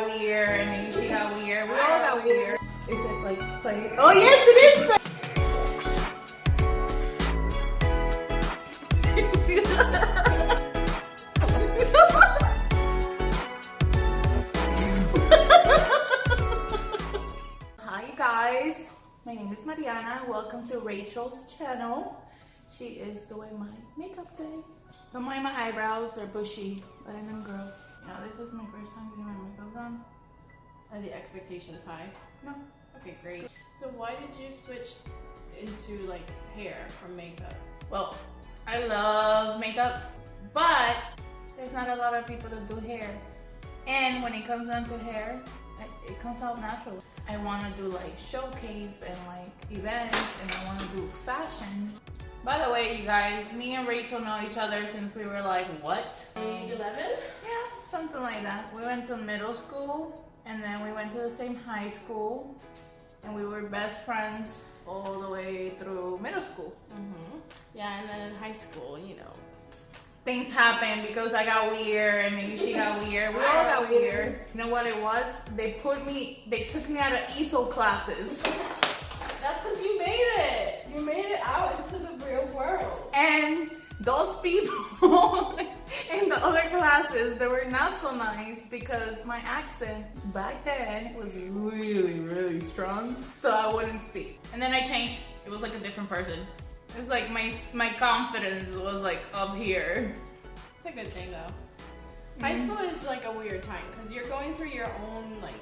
got weird, and maybe she got weird. We all got weird. Is it like play? Oh yes, it is. Hi you guys, my name is Mariana. Welcome to Rachel's channel. She is doing my makeup today. Don't mind my eyebrows, they're bushy, but I didn't grow. Yeah, this is my first time getting my makeup done. Are the expectations high? No. Okay, great. So why did you switch into like hair from makeup? Well, I love makeup, but there's not a lot of people that do hair. And when it comes down to hair, it comes out natural. I want to do like showcase and like events, and I want to do fashion. By the way, you guys, me and Rachel know each other since we were like, what? 11? Yeah, something like that. We went to middle school, and then we went to the same high school, and we were best friends all the way through middle school. Yeah, and then in high school, you know. Things happened because I got weird, and maybe she got weird. We all got weird. You know what it was? They took me out of ESO classes. That's because you made it. You made it out into the real world. And those people in the other classes, they were not so nice because my accent back then was really, really strong. So I wouldn't speak. And then I changed. It was like a different person. It was like my confidence was like up here. It's a good thing though. High school is like a weird time because you're going through your own like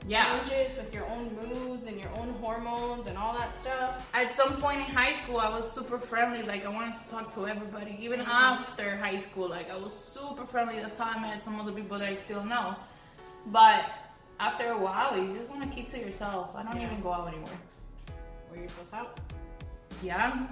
changes with your own moods and your own hormones and all that stuff. At some point in high school, I was super friendly. Like I wanted to talk to everybody. Even after high school, like I was super friendly. That's how I met some of the people that I still know. But after a while, you just want to keep to yourself. I don't even go out anymore. Wear yourself out. Yeah.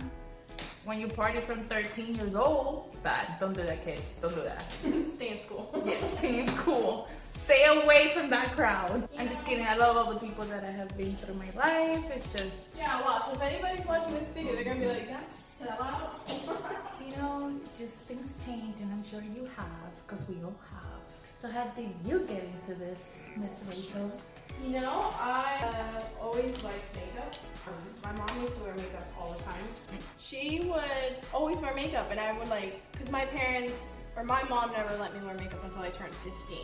When you party from 13 years old, it's bad. Don't do that, kids. Don't do that. Stay in school. Yeah, stay in school. Stay away from that crowd. I'm just kidding. I love all the people that I have been through my life. It's just... Yeah, watch. If anybody's watching this video, they're going to be like, that's sellout. You know, just things change, and I'm sure you have, because we all have. So how did you get into this, Miss Rachel? You know, I always liked makeup. My mom used to wear makeup all the time. She would always wear makeup, and I would like, because my parents, or my mom never let me wear makeup until I turned 15.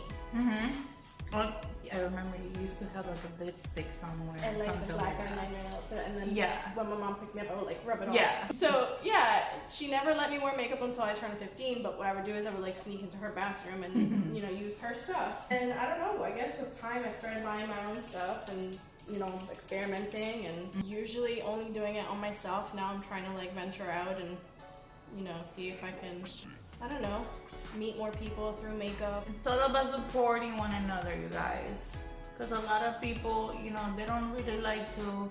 Well, I remember you used to have like a lipstick somewhere. And like the black eyeliner, and then when my mom picked me up, I would like rub it on. So yeah, she never let me wear makeup until I turned 15, but what I would do is I would like sneak into her bathroom and, you know, use her stuff. And I don't know, I guess with time I started buying my own stuff and, you know, experimenting and usually only doing it on myself. Now I'm trying to like venture out and, you know, see if I can, I don't know, meet more people through makeup. It's all about supporting one another, you guys. Because a lot of people, you know, they don't really like to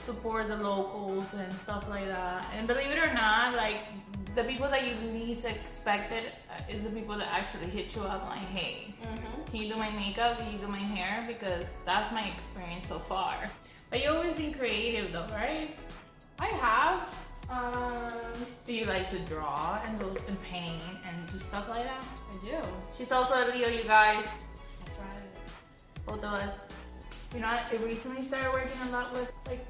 support the locals and stuff like that. And believe it or not, like, the people that you least expected is the people that actually hit you up like, hey, can you do my makeup? Can you do my hair? Because that's my experience so far. But you always been creative though, right? I have. Do you like to draw and go and paint and do stuff like that? I do. She's also a Leo, you guys. That's right. Both of us. You know, I recently started working a lot with like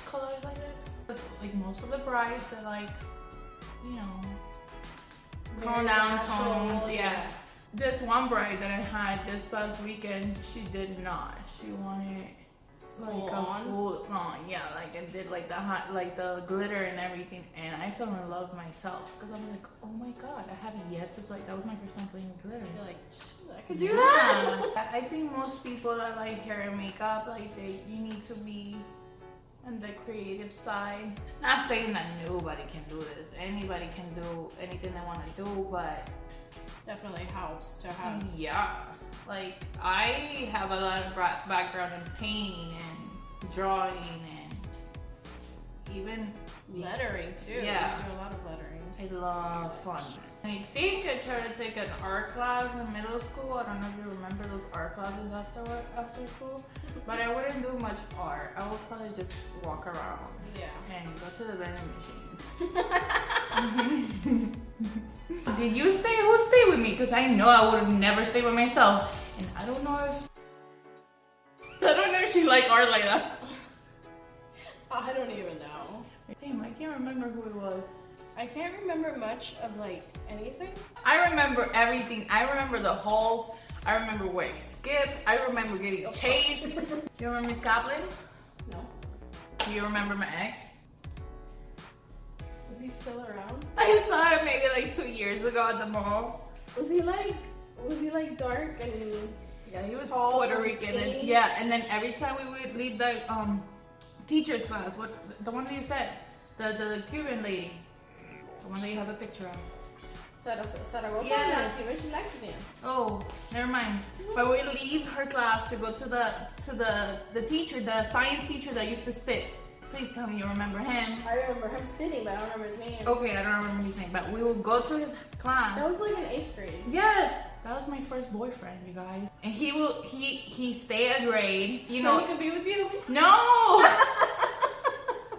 colors like this. Like most of the brides are like, you know, calm down tones. Yeah. This one bride that I had this past weekend, she did not. She wanted like full on, yeah, like it did like the hot, like the glitter and everything, and I fell in love myself because I'm like, oh my god, I haven't yet to play. That was my first time playing with glitter. You're like, I could do that. I think most people that like hair and makeup, like you need to be on the creative side. Not saying that nobody can do this. Anybody can do anything they want to do, but definitely helps to have. Yeah. Like, I have a lot of background in painting and drawing and even lettering too. Yeah. You do a lot of lettering. I love fun. I think I tried to take an art class in middle school. I don't know if you remember those art classes after school. But I wouldn't do much art. I would probably just walk around. Yeah. And go to the vending machines. Did you stay? Who stayed with me? Because I know I would have never stayed with myself. And I don't know if she liked art like that. I don't even know. Damn, I can't remember who it was. I can't remember much of like anything. I remember everything. I remember the halls. I remember where he skipped. I remember getting chased. You remember Miss Kaplan? No. Do you remember my ex? Is he still around? I saw him maybe like 2 years ago at the mall. Was he like dark and yeah, he was tall, Puerto Rican. And, yeah, and then every time we would leave the teacher's class, what the one that you said, the Cuban lady, the one that you have a picture of. Saragosa? Yes. She likes him. Oh, never mind. But we leave her class to go to the teacher, the science teacher that used to spit. Please tell me you remember him. I remember him spitting, but I don't remember his name. Okay, I don't remember his name, but we will go to his class. That was like in 8th grade. Yes, that was my first boyfriend, you guys. And he stayed a grade. You know, so he could be with you? No.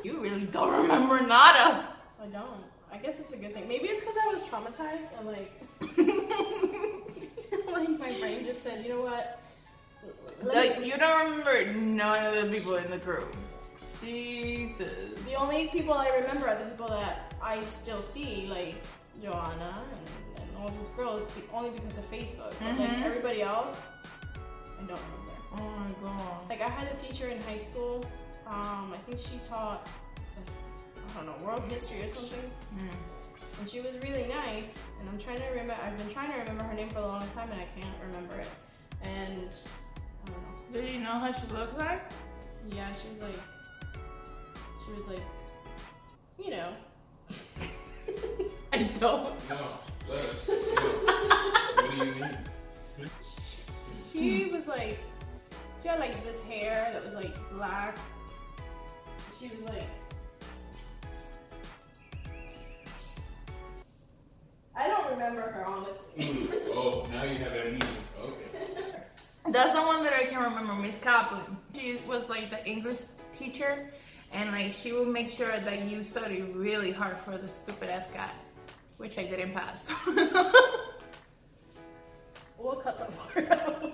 You really don't remember nada. I don't. I guess it's a good thing. Maybe it's because I was traumatized and like, like my brain just said, you know what? You don't remember none of the people in the group. Jesus. The only people I remember are the people that I still see, like Joanna and all those girls, only because of Facebook. But like everybody else, I don't remember. Oh my god. Like I had a teacher in high school. I think she taught, I don't know, world history or something. And she was really nice. And I'm trying to remember. I've been trying to remember her name for the longest time, and I can't remember it. And I don't know. Did you know how she looked like? Yeah, she was like, you know. I don't. No, what do you mean? She was like, she had like this hair that was like black. She was like, I don't remember her honestly. Oh, now you have amnesia. Okay. That's the one that I can remember, Miss Kaplan. She was like the English teacher, and like she would make sure that you study really hard for the stupid FCAT, which I didn't pass. We'll cut that part out.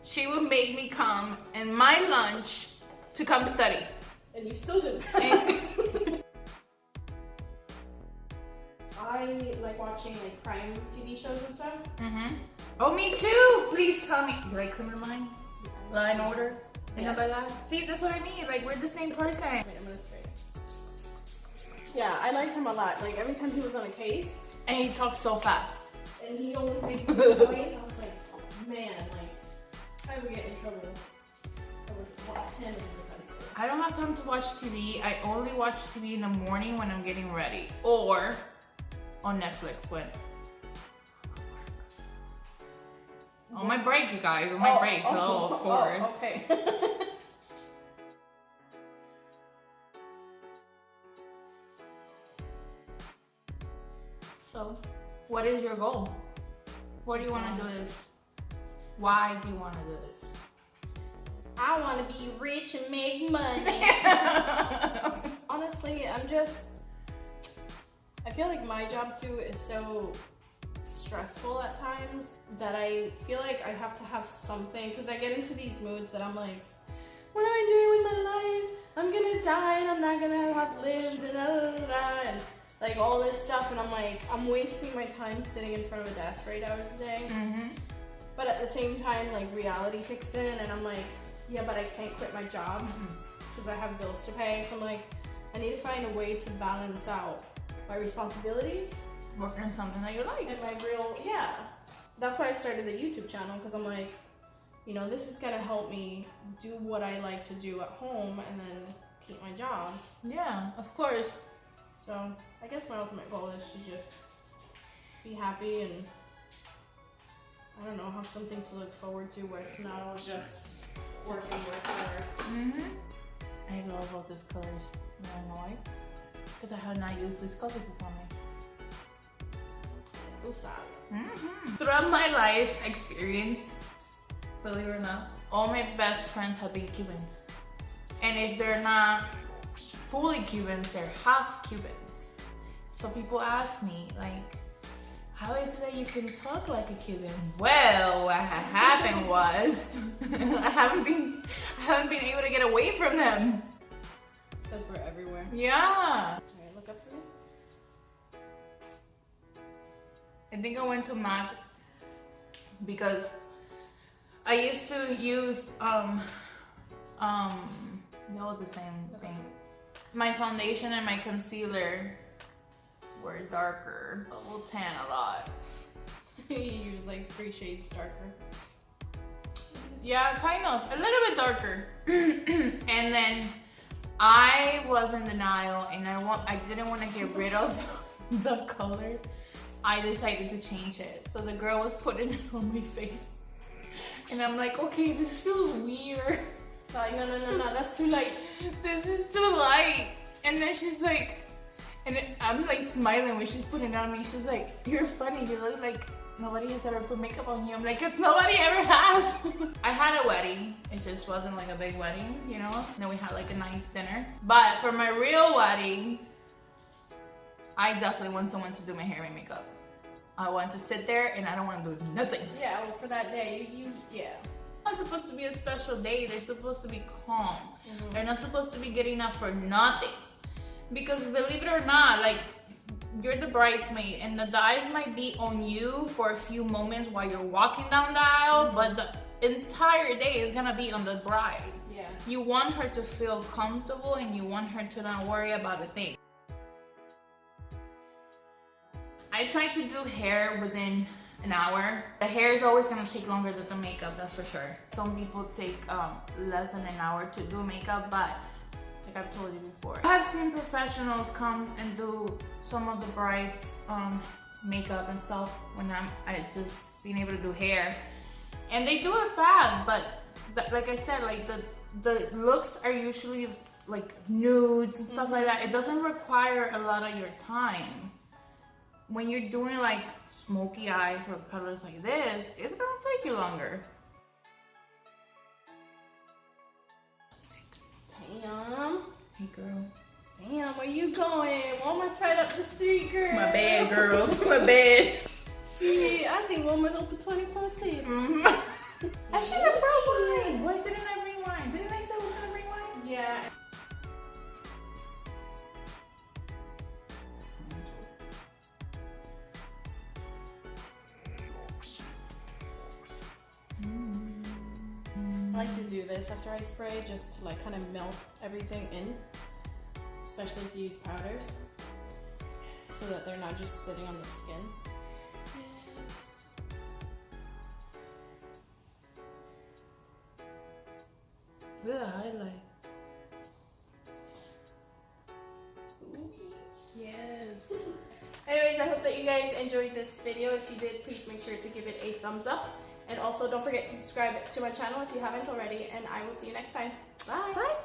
She would make me come in my lunch to come study. And you still didn't pass. I like watching like crime TV shows and stuff. Oh, me too. Please tell me. You like Criminal Minds? Law and Order? You know about that? See, that's what I mean. Like, we're the same person. Wait, I'm gonna spray. Yeah, I liked him a lot. Like, every time he was on a case. And he talks so fast. And he always made me points. I was like, man, like, I would get in trouble. I would walk him into the pencil. I don't have time to watch TV. I only watch TV in the morning when I'm getting ready. Or on Netflix when... On my break, you guys. On my break. Hello, of course. Okay. So, what is your goal? What do you want to do this? Why do you want to do this? I want to be rich and make money. Honestly, I feel like my job too is so stressful at times that I feel like I have to have something, because I get into these moods that I'm like, what am I doing with my life? I'm gonna die and I'm not gonna have lived and like all this stuff, and I'm like, I'm wasting my time sitting in front of a desk for 8 hours a day. But at the same time, like reality kicks in and I'm like, yeah, but I can't quit my job because I have bills to pay. So I'm like, I need to find a way to balance out my responsibilities. Work on something that you like. And my real, yeah. That's why I started the YouTube channel, because I'm like, you know, this is gonna help me do what I like to do at home and then keep my job. Yeah, of course. So I guess my ultimate goal is to just be happy and, I don't know, have something to look forward to where it's not all just work. I love all these colors. You wanna know why? Because I have not used this color before me. Throughout my life experience, believe it or not, all my best friends have been Cubans. And if they're not fully Cubans, they're half Cubans. So people ask me, like, how is it that you can talk like a Cuban? Well, what happened was I haven't been able to get away from them. Because we're everywhere. Yeah. Alright, look up for me. I think I went to MAC because I used to use that was the same thing. My foundation and my concealer were darker. I will tan a lot. You use like 3 shades darker. Yeah, kind of. A little bit darker. And then I was in denial and I didn't want to get rid of the color. I decided to change it. So the girl was putting it on my face. And I'm like, okay, this feels weird. Like, no, that's too light. This is too light. And then she's like, and I'm like smiling when she's putting it on me. She's like, you're funny. You look like nobody has ever put makeup on you. I'm like, it's nobody ever has. I had a wedding. It just wasn't like a big wedding, you know? And then we had like a nice dinner. But for my real wedding, I definitely want someone to do my hair and makeup. I want to sit there and I don't want to do nothing. Yeah, well, for that day, yeah. It's not supposed to be a special day. They're supposed to be calm. They're not supposed to be getting up for nothing. Because believe it or not, like, you're the bridesmaid and the eyes might be on you for a few moments while you're walking down the aisle, but the entire day is gonna be on the bride. Yeah. You want her to feel comfortable and you want her to not worry about a thing. I try to do hair within an hour. The hair is always gonna take longer than the makeup, that's for sure. Some people take less than an hour to do makeup, but like I've told you before, I have seen professionals come and do some of the brides' makeup and stuff when I just being able to do hair, and they do it fast. But like I said, like the looks are usually like nudes and stuff like that. It doesn't require a lot of your time. When you're doing like smoky eyes or colors like this, it's gonna take you longer. Damn. Hey girl. Damn, where you going? Walmart's right up the street, girl. My bad, girl. My bad. Shit, I think Walmart's open 24/7. I should have brought wine. Why didn't I bring wine? Didn't I say I was gonna bring wine? Yeah. I like to do this after I spray just to like kind of melt everything in, especially if you use powders, so that they're not just sitting on the skin. Good highlight. Yes. Anyways, I hope that you guys enjoyed this video. If you did, please make sure to give it a thumbs up. And also don't forget to subscribe to my channel if you haven't already. And I will see you next time. Bye. Bye.